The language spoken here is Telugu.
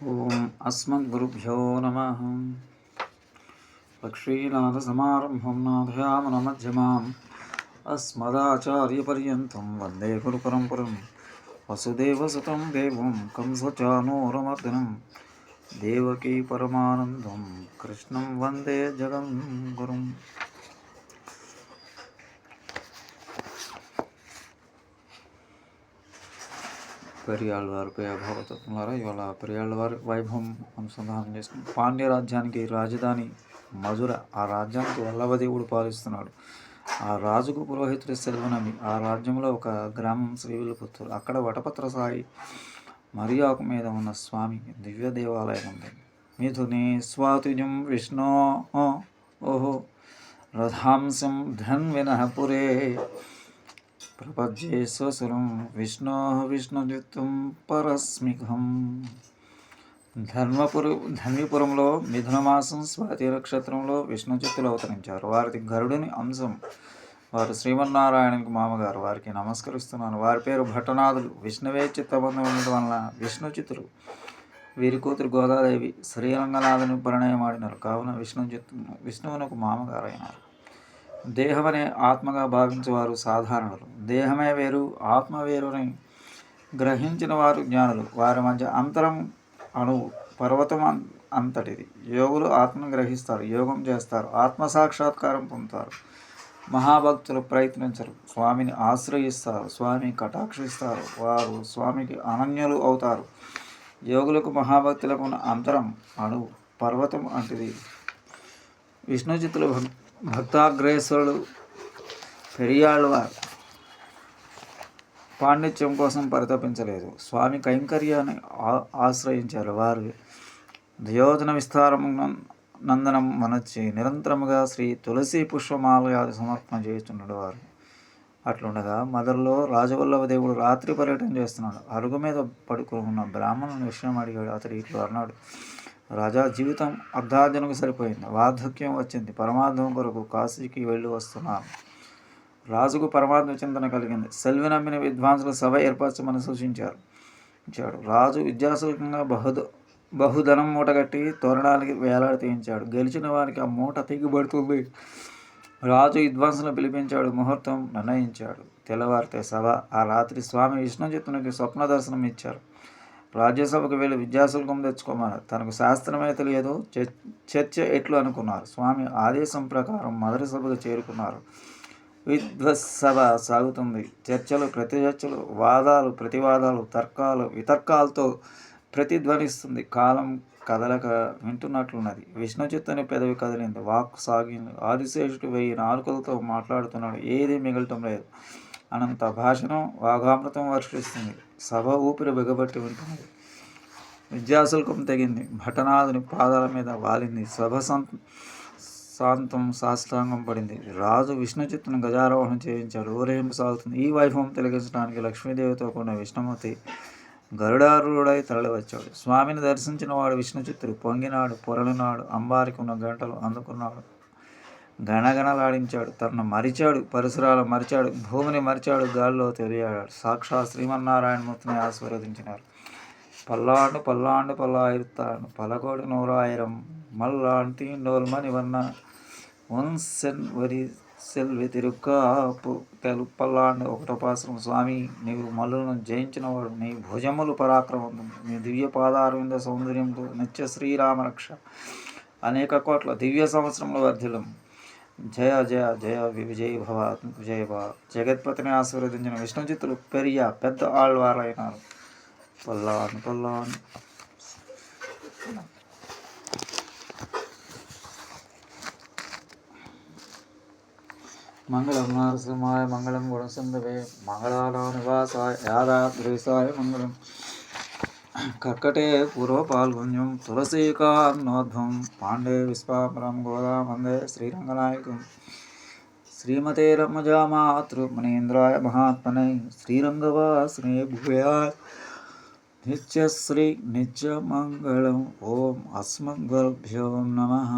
ఓం అస్మద్గురుభ్యో నమః. లక్ష్మీనాథసమారంభం నాథయామునమధ్యమాం అస్మదాచార్యపర్యంతం వందే గురుపరంపరం. వసుదేవసుతం దేవం కంసచానూరమర్దనం దేవకీ పరమానందం కృష్ణం వందే జగద్గురుం. పెరియాళ్ళవారిపై అభావతత్వారా ఇవాళ పెరియాళ్ళవారి వైభవం అనుసంధానం చేసుకుని పాండ్య రాజ్యానికి రాజధాని మధుర. ఆ రాజ్యానికి వల్లభదేవుడు పాలిస్తున్నాడు. ఆ రాజుకు పురోహితుడి సెలవునమి. ఆ రాజ్యంలో ఒక గ్రామం శ్రీవిల్లిపుత్తూరు. అక్కడ వటపత్ర సాయి మరియాకు మీద ఉన్న స్వామి దివ్య దేవాలయం ఉంది. మిథునే స్వాతుజం విష్ణో ఓహో రథాంశం ధన్వినః పురే ప్రపద్యే స్వసురం విష్ణో విష్ణుయుక్తం పరస్మికం. ధన్విపురంలో మిథునమాసం స్వాతి నక్షత్రంలో విష్ణుచిత్తులు అవతరించారు. వారిది గరుడుని అంశం. వారు శ్రీమన్నారాయణకి మామగారు. వారికి నమస్కరిస్తున్నాను. వారి పేరు భట్టనాథులు. విష్ణువే చిత్తబంధం ఉండటం వలన విష్ణుచిత్తులు. వీరి కూతురు గోదాదేవి శ్రీరంగనాథుని పరిణయమాడినారు. కావున విష్ణువునకు మామగారైనారు. దేహమనే ఆత్మగా భావించేవారు సాధారణులు. దేహమే వేరు ఆత్మ వేరుని గ్రహించిన వారు జ్ఞానులు. వారి మధ్య అంతరం అణువు పర్వతం అంతటిది. యోగులు ఆత్మను గ్రహిస్తారు, యోగం చేస్తారు, ఆత్మసాక్షాత్కారం పొందుతారు. మహాభక్తులు ప్రయత్నించరు, స్వామిని ఆశ్రయిస్తారు, స్వామి కటాక్షిస్తారు. వారు స్వామికి అనన్యులు అవుతారు. యోగులకు మహాభక్తులకు ఉన్న అంతరం అణువు పర్వతం అంటిది. విష్ణుచిత్తులు భక్తాగ్రేసరుడు పెరియాళ్ళవారు పాండిత్యం కోసం పరితపించలేదు. స్వామి కైంకర్యాన్ని ఆశ్రయించారు. వారు దియోజన విస్తారం నందనం మనొచ్చి నిరంతరముగా శ్రీ తులసి పుష్పమాలయాది సమర్పణ చేస్తున్నాడు. వారు అట్లుండగా మదర్లో రాజవల్లభదేవుడు రాత్రి పర్యటన చేస్తున్నాడు. అరుగు మీద పడుకుని ఉన్న బ్రాహ్మణుని విషయం అడిగాడు. అతడు ఇట్లు అన్నాడు: రాజా, జీవితం అర్ధార్జనకు సరిపోయింది. వార్ధక్యం వచ్చింది. పరమార్థం కొరకు కాశీకి వెళ్ళి వస్తున్నాను. రాజుకు పరమార్థ చింతన కలిగింది. సెల్వి నమ్మిన విద్వాంసుల సభ ఏర్పరచమని సూచించాడు. రాజు విద్యాశుల్కంగా బహుధనం మూటగట్టి తోరణాలకి వేలాడి తీయించాడు. గెలిచిన వారికి ఆ మూట తెగిపడుతుంది. రాజు విద్వాంసులను పిలిపించాడు. ముహూర్తం నిర్ణయించాడు. తెల్లవారితే సభ. ఆ రాత్రి స్వామి విష్ణుచిత్తునికి స్వప్న దర్శనం ఇచ్చారు. రాజ్యసభకు వెళ్ళి విద్యాశుల్కం తెచ్చుకోమన్నారు. తనకు శాస్త్రమే తెలియదు, చర్చ ఎట్లు అనుకున్నారు. స్వామి ఆదేశం ప్రకారం మొదటి సభకు చేరుకున్నారు. విద్వత్సభ సాగుతుంది. చర్చలు ప్రతిచర్చలు, వాదాలు ప్రతివాదాలు, తర్కాలు వితర్కాలతో ప్రతిధ్వనిస్తుంది. కాలం కదలక వింటున్నట్లున్నది. విష్ణుచిత్తుని పెదవి కదిలింది. వాక్కు సాగింది. ఆదిశేషుడు 1000 నాలుకలతో మాట్లాడుతున్నాడు. ఏదీ మిగలటం లేదు. అనంత భాషణం వాఘామృతం వర్షిస్తుంది. సభ ఊపిరి బిగబట్టి ఉంటున్నది. విద్యాశుల్కం తెగింది. భట్టనాథుని పాదాల మీద వాలింది. సభ శాంతం సాష్టాంగం పడింది. రాజు విష్ణుచిత్తును గజారోహణం చేయించాడు. ఊరేగింపు సాగుతుంది. ఈ వైభవం తిలకించడానికి లక్ష్మీదేవితో కూడిన విష్ణుమూర్తి గరుడారూఢుడై తరలివచ్చాడు. స్వామిని దర్శించిన వాడు విష్ణుచిత్తుడు పొంగినాడు, పొరలినాడు. అంబారికి ఉన్న గంటలు అందుకున్నాడు. గణగణలాడించాడు. తనను మరిచాడు, పరిసరాలు మరిచాడు, భూమిని మరిచాడు, గాలిలో తెలియాడాడు. సాక్షాత్ శ్రీమన్నారాయణమూర్తిని ఆశీర్వదించినారు. పల్లాండు పల్లాండు పల్లాయిరుత్తాను పలకోడి 100,000 మల్లాంటి డోల్మని వన్న ఒన్సెన్ వరి సెల్వి తిరుక్కాపు తెలు పల్లాండు. ఒకటో పాశ్రం. స్వామి, నీవు మల్లులను జయించినవాడు. నీ భుజములు పరాక్రమవంతుడు. నీ దివ్య పాదారవింద సౌందర్యంతో నిత్య శ్రీరామరక్ష అనేక కోట్ల దివ్య సంవత్సరంలో వర్ధిల్లం. జయ జయ జయ విజయ భవ విజయ భవ. జగత్పతిని ఆశీర్వదించిన విష్ణుచిత్తులు పెద్ద ఆళ్వారైనారు. పల్లాను పల్లాను. మంగళం నరసింహాయ మంగళం గుణసింధవే మంగళానా నివాసాయ యాదాద్రీసాయ మంగళం. కర్కటే పూర్వపాల్గొన్యం తులసీకార్ణోద్భవం పాండే విశ్వాంబరం గోదా వందే శ్రీరంగనాయకం. శ్రీమతే రమజామాతృమణీంద్రాయ మహాత్మనే శ్రీరంగవాసినే భూయా నిత్యశ్రీ నిత్యమంగళం. ఓం అస్మద్గురుభ్యో నమః.